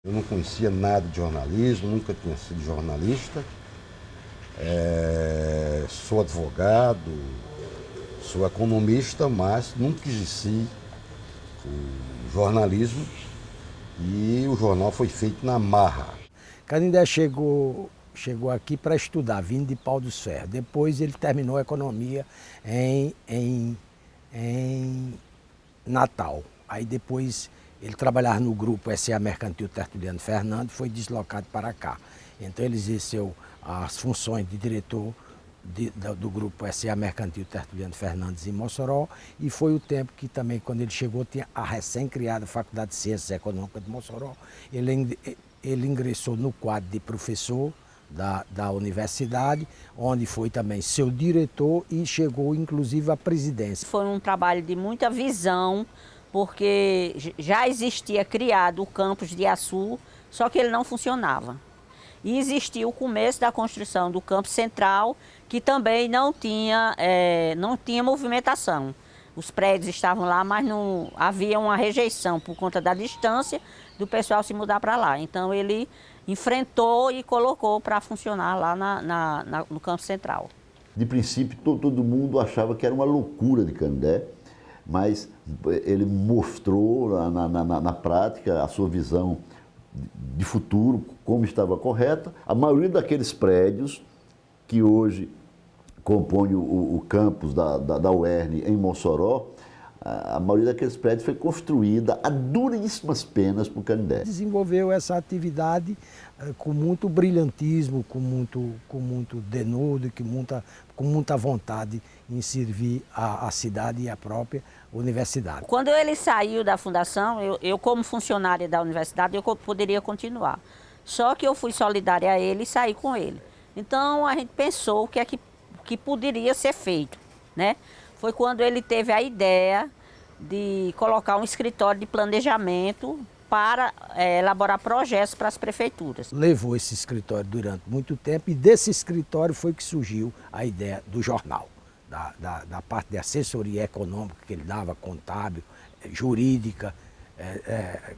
Eu não conhecia nada de jornalismo, nunca tinha sido jornalista. Sou advogado, sou economista, mas nunca exerci o jornalismo e o jornal foi feito na marra. Canindé chegou aqui para estudar, vindo de Pau dos Ferros. Depois ele terminou a economia em Natal. Aí depois ele trabalhava no grupo S.A. Mercantil Tertuliano Fernandes e foi deslocado para cá. Então ele exerceu as funções de diretor do grupo S.A. Mercantil Tertuliano Fernandes em Mossoró, e foi o tempo que também, quando ele chegou, tinha a recém-criada Faculdade de Ciências Econômicas de Mossoró. Ele ingressou no quadro de professor da universidade, onde foi também seu diretor e chegou inclusive à presidência. Foi um trabalho de muita visão, porque já existia criado o campus de Açu, só que ele não funcionava. E existia o começo da construção do campus central, que também não tinha movimentação. Os prédios estavam lá, mas não havia uma rejeição por conta da distância do pessoal se mudar para lá. Então ele enfrentou e colocou para funcionar lá no campus central. De princípio, todo mundo achava que era uma loucura de Canindé, mas ele mostrou na prática a sua visão de futuro, como estava correta. A maioria daqueles prédios que hoje compõem o campus da UERN em Mossoró, a maioria daqueles prédios foi construída a duríssimas penas por Canindé. Desenvolveu essa atividade com muito brilhantismo, com muito denodo, com muita vontade em servir a cidade e a própria universidade. Quando ele saiu da fundação, eu como funcionária da universidade, eu poderia continuar. Só que eu fui solidária a ele e saí com ele. Então a gente pensou o que é que poderia ser feito, né? Foi quando ele teve a ideia de colocar um escritório de planejamento para elaborar projetos para as prefeituras. Levou esse escritório durante muito tempo e desse escritório foi que surgiu a ideia do jornal, da parte de assessoria econômica que ele dava, contábil, jurídica,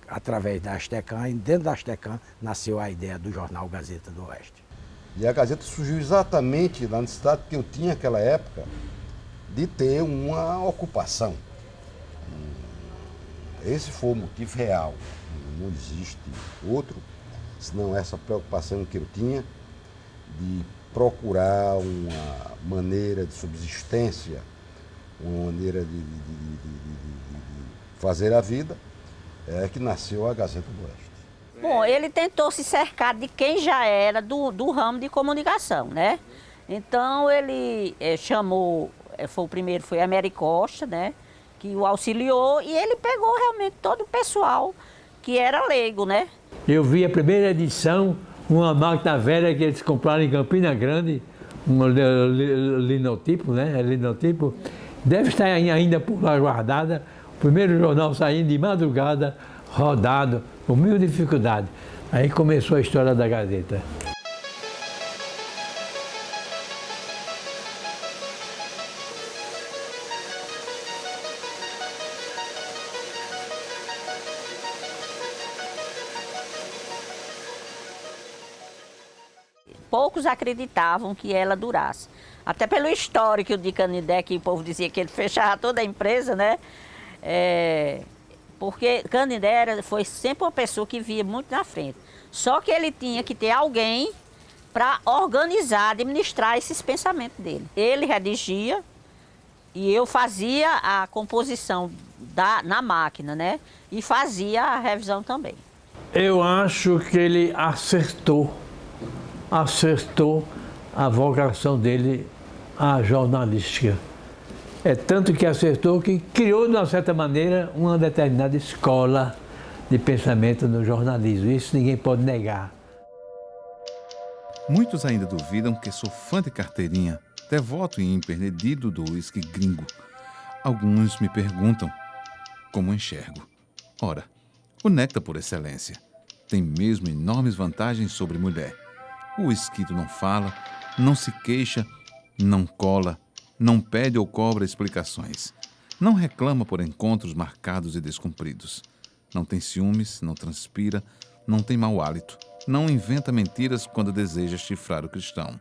através da Astecam, e dentro da Astecam nasceu a ideia do jornal Gazeta do Oeste. E a Gazeta surgiu exatamente na necessidade que eu tinha naquela época de ter uma ocupação. Esse foi o motivo real, não existe outro, senão essa preocupação que eu tinha de procurar uma maneira de subsistência, uma maneira de fazer a vida, que nasceu a Gazeta do Oeste. Bom, ele tentou se cercar de quem já era do ramo de comunicação, né? Então ele chamou, o primeiro foi Américo Costa, né? Que o auxiliou, e ele pegou realmente todo o pessoal que era leigo, né? Eu vi a primeira edição, uma máquina velha que eles compraram em Campina Grande, um linotipo, né? Linotipo. Deve estar ainda por lá guardada. O primeiro jornal saindo de madrugada, rodado, com mil dificuldades. Aí começou a história da Gazeta. Poucos acreditavam que ela durasse. Até pelo histórico de Canindé, que o povo dizia que ele fechava toda a empresa, né? Porque Canindé foi sempre uma pessoa que via muito na frente. Só que ele tinha que ter alguém para organizar, administrar esses pensamentos dele. Ele redigia e eu fazia a composição na máquina, né? E fazia a revisão também. Eu acho que ele acertou a vocação dele à jornalística. É tanto que acertou que criou, de uma certa maneira, uma determinada escola de pensamento no jornalismo. Isso ninguém pode negar. Muitos ainda duvidam que sou fã de carteirinha, devoto e empedernido do uísque gringo. Alguns me perguntam como enxergo. Ora, o néctar por excelência tem mesmo enormes vantagens sobre mulher. O esquito não fala, não se queixa, não cola, não pede ou cobra explicações. Não reclama por encontros marcados e descumpridos. Não tem ciúmes, não transpira, não tem mau hálito, não inventa mentiras quando deseja chifrar o cristão.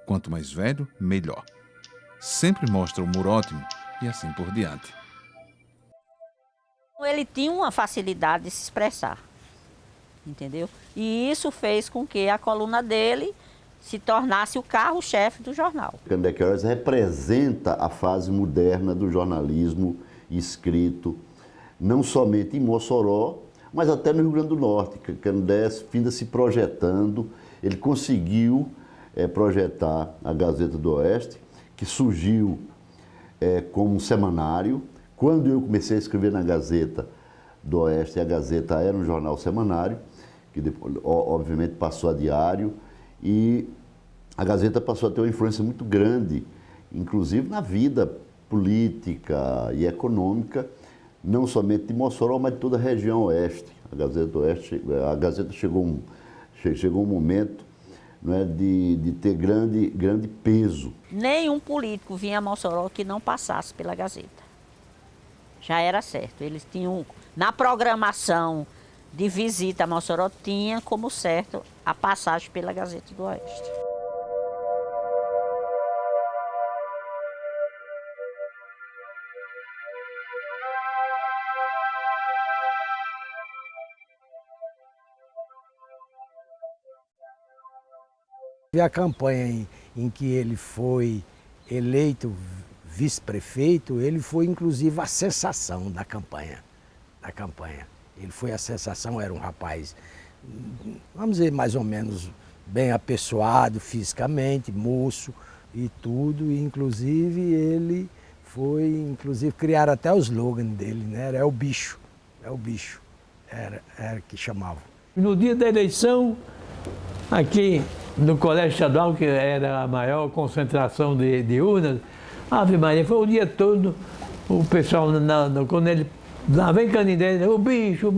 Quanto mais velho, melhor. Sempre mostra humor ótimo e assim por diante. Ele tinha uma facilidade de se expressar, entendeu? E isso fez com que a coluna dele se tornasse o carro-chefe do jornal. Candé Queiroz representa a fase moderna do jornalismo escrito, não somente em Mossoró, mas até no Rio Grande do Norte. Candé finda se projetando, ele conseguiu projetar a Gazeta do Oeste, que surgiu como um semanário. Quando eu comecei a escrever na Gazeta do Oeste, a Gazeta era um jornal semanário, que depois, obviamente passou a diário, e a Gazeta passou a ter uma influência muito grande, inclusive na vida política e econômica, não somente de Mossoró, mas de toda a região oeste. A Gazeta chegou um momento, né, de ter grande peso. Nenhum político vinha a Mossoró que não passasse pela Gazeta. Já era certo. Eles tinham, na programação de visita a Mossoró, tinha como certo a passagem pela Gazeta do Oeste. A campanha em que ele foi eleito vice-prefeito, ele foi inclusive a sensação da campanha. Ele foi a sensação, era um rapaz, vamos dizer, mais ou menos bem apessoado fisicamente, moço e tudo. E, inclusive, ele foi, criaram até o slogan dele, né? É o bicho, era que chamava. No dia da eleição, aqui no Colégio Estadual, que era a maior concentração de urnas, Ave Maria, foi o dia todo, o pessoal, quando ele, lá vem Canindé, o bicho.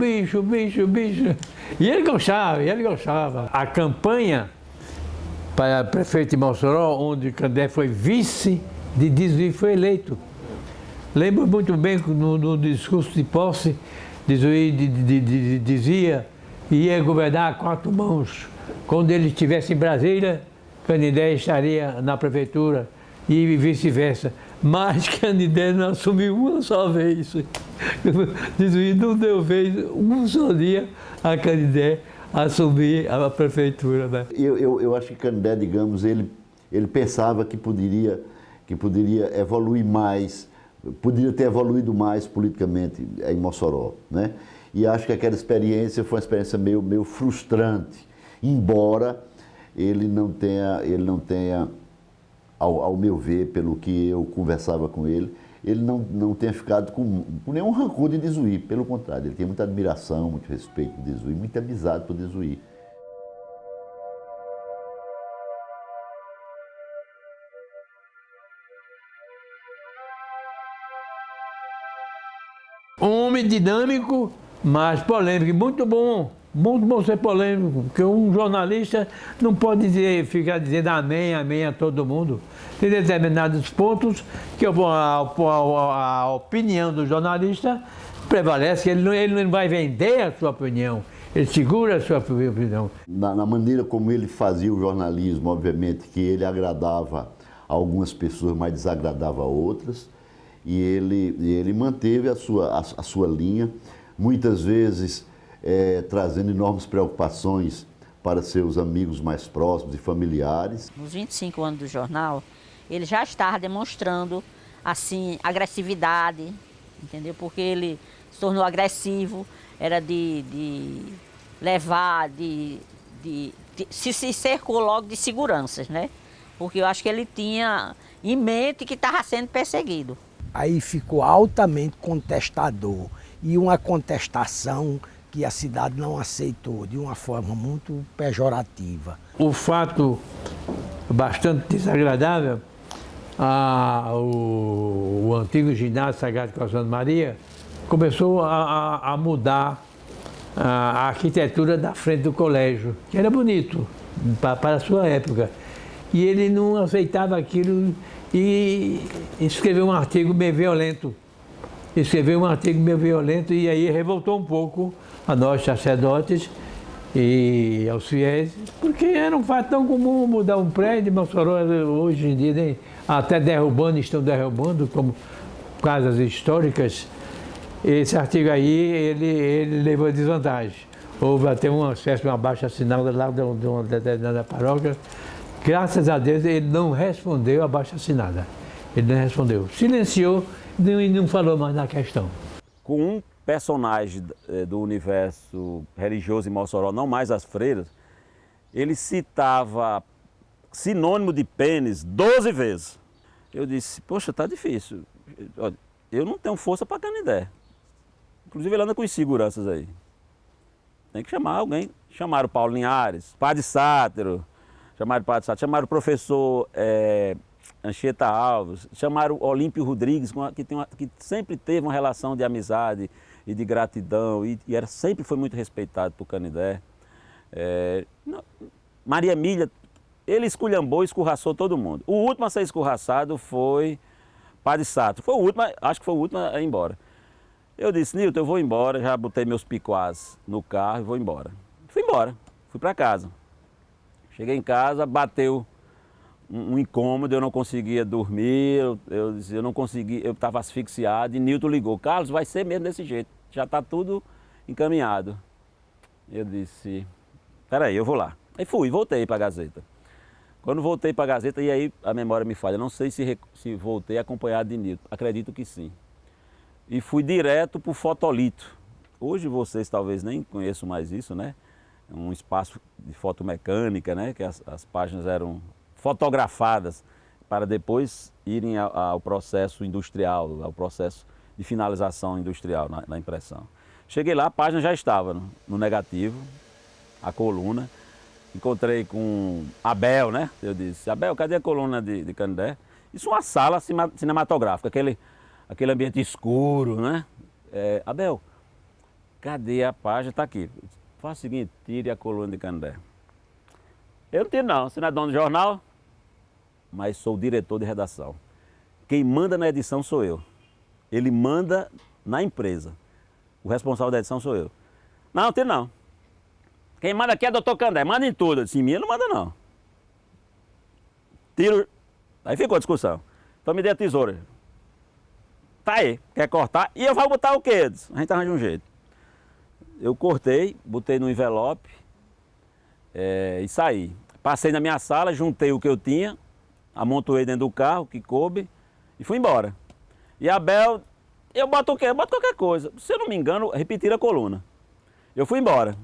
E ele gostava. A campanha para prefeito de Mossoró, onde Candé foi vice de Desvio, foi eleito. Lembro muito bem no discurso de posse, Desvio dizia que ia governar a 4 mãos. Quando ele estivesse em Brasília, Canindé estaria na prefeitura e vice-versa. Mas Canindé não assumiu uma só vez. Desvio não deu vez, um só dia, a Canindé assumir a prefeitura. Né? Eu acho que Canindé, digamos, ele pensava que poderia evoluir mais, poderia ter evoluído mais politicamente em Mossoró, né? E acho que aquela experiência foi uma experiência meio frustrante, embora ele não tenha, ao meu ver, pelo que eu conversava com ele não tenha ficado com nenhum rancor de Desvio, pelo contrário, ele tem muita admiração, muito respeito por Desvio, muita amizade por Desvio. Um homem dinâmico, mas polêmico, muito bom ser polêmico, porque um jornalista não pode ficar dizendo amém a todo mundo. Tem determinados pontos que a opinião do jornalista prevalece, ele não vai vender a sua opinião, ele segura a sua opinião. Na maneira como ele fazia o jornalismo, obviamente que ele agradava a algumas pessoas, mas desagradava a outras, e ele manteve a sua linha, muitas vezes trazendo enormes preocupações para seus amigos mais próximos e familiares. Nos 25 anos do jornal, ele já estava demonstrando, assim, agressividade, entendeu? Porque ele se tornou agressivo, era de levar, se cercou logo de seguranças, né? Porque eu acho que ele tinha em mente que estava sendo perseguido. Aí ficou altamente contestador, e uma contestação que a cidade não aceitou de uma forma muito pejorativa. O fato bastante desagradável, o antigo ginásio Sagrado Coração de Maria começou a mudar a arquitetura da frente do colégio, que era bonito para a sua época. E ele não aceitava aquilo e escreveu um artigo meio violento. E aí revoltou um pouco a nós, sacerdotes, e aos fiéis, porque era um fato tão comum mudar um prédio. Mossoró, hoje em dia, até derrubando, estão derrubando, como casas históricas. Esse artigo aí, ele levou desvantagem. Houve até uma espécie de uma abaixo-assinada lá de uma determinada paróquia. Graças a Deus, ele não respondeu a abaixo-assinada. Ele não respondeu. Silenciou e não falou mais na questão. Com um personagem do universo religioso em Mossoró, não mais as freiras, ele citava sinônimo de pênis 12 vezes. Eu disse, poxa, tá difícil. Eu não tenho força para Canindé. Inclusive ele anda com inseguranças aí. Tem que chamar alguém. Chamaram o Paulo Linhares, Padre Sátiro, chamaram o professor Anchieta Alves, chamaram o Olímpio Rodrigues, que sempre teve uma relação de amizade e de gratidão, e sempre foi muito respeitado por Canindé. Maria Emília, ele esculhambou e escorraçou todo mundo. O último a ser escorraçado foi Padre Sátiro. Foi o último, acho que foi o último a ir embora. Eu disse, Nilton, eu vou embora, já botei meus picuás no carro e vou embora. Fui embora, fui para casa. Cheguei em casa, bateu um incômodo, eu não conseguia dormir, eu não conseguia, eu estava asfixiado e Nilton ligou, Carlos, vai ser mesmo desse jeito, já está tudo encaminhado. Eu disse, peraí, eu vou lá. Aí fui, voltei para a Gazeta. Quando voltei para a Gazeta, e aí a memória me falha, não sei se voltei acompanhado de Nilton, acredito que sim. E fui direto para o Fotolito. Hoje vocês talvez nem conheçam mais isso, né? Um espaço de fotomecânica, né? Que as páginas eram fotografadas para depois irem ao processo industrial, ao processo de finalização industrial na impressão. Cheguei lá, a página já estava no negativo, a coluna. Encontrei com Abel, né? Eu disse, Abel, cadê a coluna de Canindé? Isso é uma sala cinematográfica, aquele ambiente escuro, né? Abel, cadê a página? Está aqui. Faz o seguinte, tire a coluna de Canindé. Eu não tiro não, você não é dono do jornal, mas sou o diretor de redação. Quem manda na edição sou eu. Ele manda na empresa. O responsável da edição sou eu. Não, tiro não. Quem manda aqui é doutor Canindé, manda em tudo. Eu disse, em mim ele não manda não. Tiro. Aí ficou a discussão. Então me dê a tesoura. Tá aí, quer cortar? E eu vou botar o quê? A gente arranja um jeito. Eu cortei, botei no envelope e saí. Passei na minha sala, juntei o que eu tinha, amontoei dentro do carro, que coube, e fui embora. E a Bel, eu boto o quê? Eu boto qualquer coisa. Se eu não me engano, repetiram a coluna. Eu fui embora.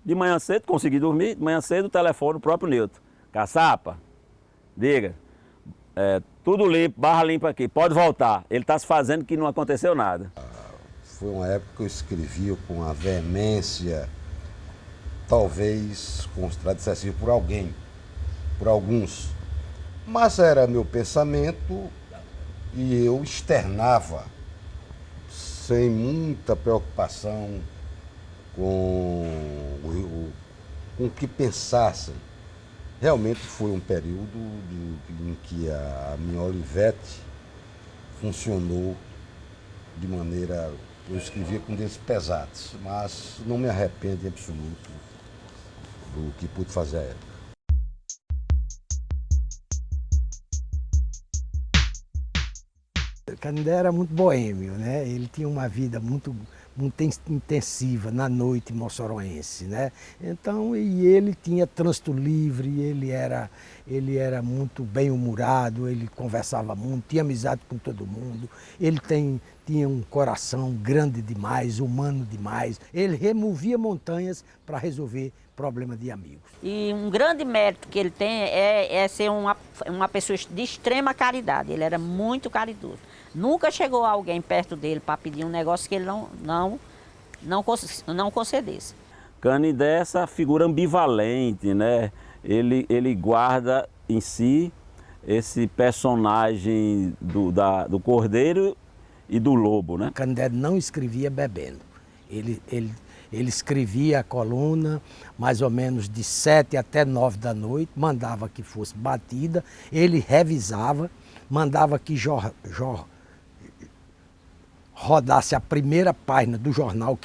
De manhã cedo, consegui dormir, de manhã cedo o telefone do próprio Nilton. Caçapa, diga, tudo limpo, barra limpa aqui, pode voltar. Ele está se fazendo que não aconteceu nada. Foi uma época que eu escrevia com uma veemência, talvez contradicessiva por alguém, por alguns. Mas era meu pensamento e eu externava sem muita preocupação com o que pensassem. Realmente foi um período em que a minha Olivetti funcionou de maneira... Eu escrevia com dedos pesados, mas não me arrependo em absoluto do que pude fazer à época. Canindé era muito boêmio, né? Ele tinha uma vida muito intensiva na noite moçoroense, né? Então, e ele tinha trânsito livre, ele era muito bem-humorado, ele conversava muito, tinha amizade com todo mundo, ele tinha um coração grande demais, humano demais, ele removia montanhas para resolver problemas de amigos. E um grande mérito que ele tem é ser uma pessoa de extrema caridade, ele era muito caridoso. Nunca chegou alguém perto dele para pedir um negócio que ele não concedesse. Canindé é essa figura ambivalente, né? Ele guarda em si esse personagem do cordeiro e do lobo, né? Canindé não escrevia bebendo. Ele escrevia a coluna mais ou menos de 7 até 9 da noite, mandava que fosse batida, ele revisava, mandava que rodasse a primeira página do jornal,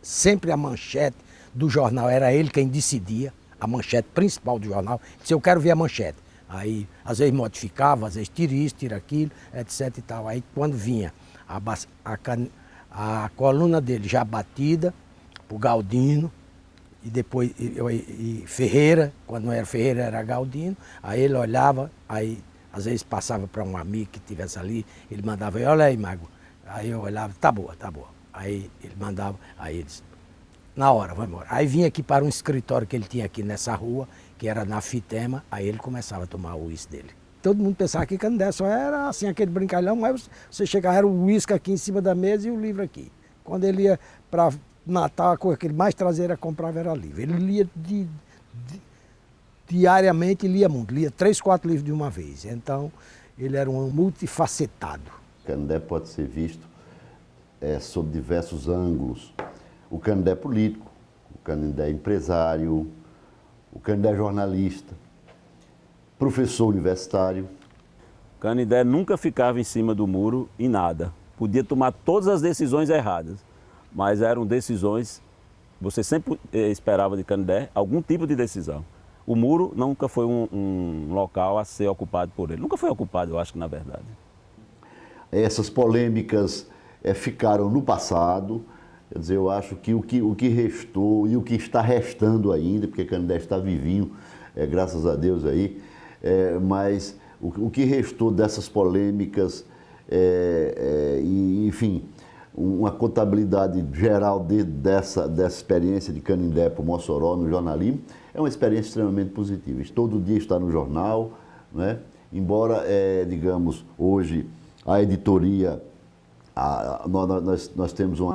sempre a manchete do jornal, era ele quem decidia, a manchete principal do jornal, disse, eu quero ver a manchete. Aí, às vezes modificava, às vezes tira isso, tira aquilo, etc e tal. Aí, quando vinha a coluna dele já batida, o Galdino, e depois e Ferreira, quando não era Ferreira, era Galdino, aí ele olhava, aí às vezes passava para um amigo que estivesse ali, ele mandava, olha aí, Mago. Aí eu olhava, tá boa, tá boa. Aí ele mandava, aí ele disse, na hora, vai embora. Aí vinha aqui para um escritório que ele tinha aqui nessa rua, que era na Fitema, aí ele começava a tomar o uísque dele. Todo mundo pensava que Canindé só era assim, aquele brincalhão, mas você chegava, era o uísque aqui em cima da mesa e o livro aqui. Quando ele ia para Natal, a coisa que ele mais trazia era comprava era livro. Ele lia diariamente, lia muito, lia 3, 4 livros de uma vez. Então, ele era um multifacetado. Canindé pode ser visto sob diversos ângulos. O Canindé político, o Canindé empresário, o Canindé jornalista, professor universitário. Canindé nunca ficava em cima do muro em nada. Podia tomar todas as decisões erradas, mas eram decisões, você sempre esperava de Canindé algum tipo de decisão. O muro nunca foi um local a ser ocupado por ele. Nunca foi ocupado, eu acho que na verdade. Essas polêmicas ficaram no passado. Quer dizer, eu acho que o que restou e o que está restando ainda, porque Canindé está vivinho, graças a Deus aí, mas o que restou dessas polêmicas, e, enfim, uma contabilidade geral dessa experiência de Canindé para o Mossoró no jornalismo, é uma experiência extremamente positiva. Todo dia está no jornal, né? Embora, digamos, hoje a editoria, nós temos uma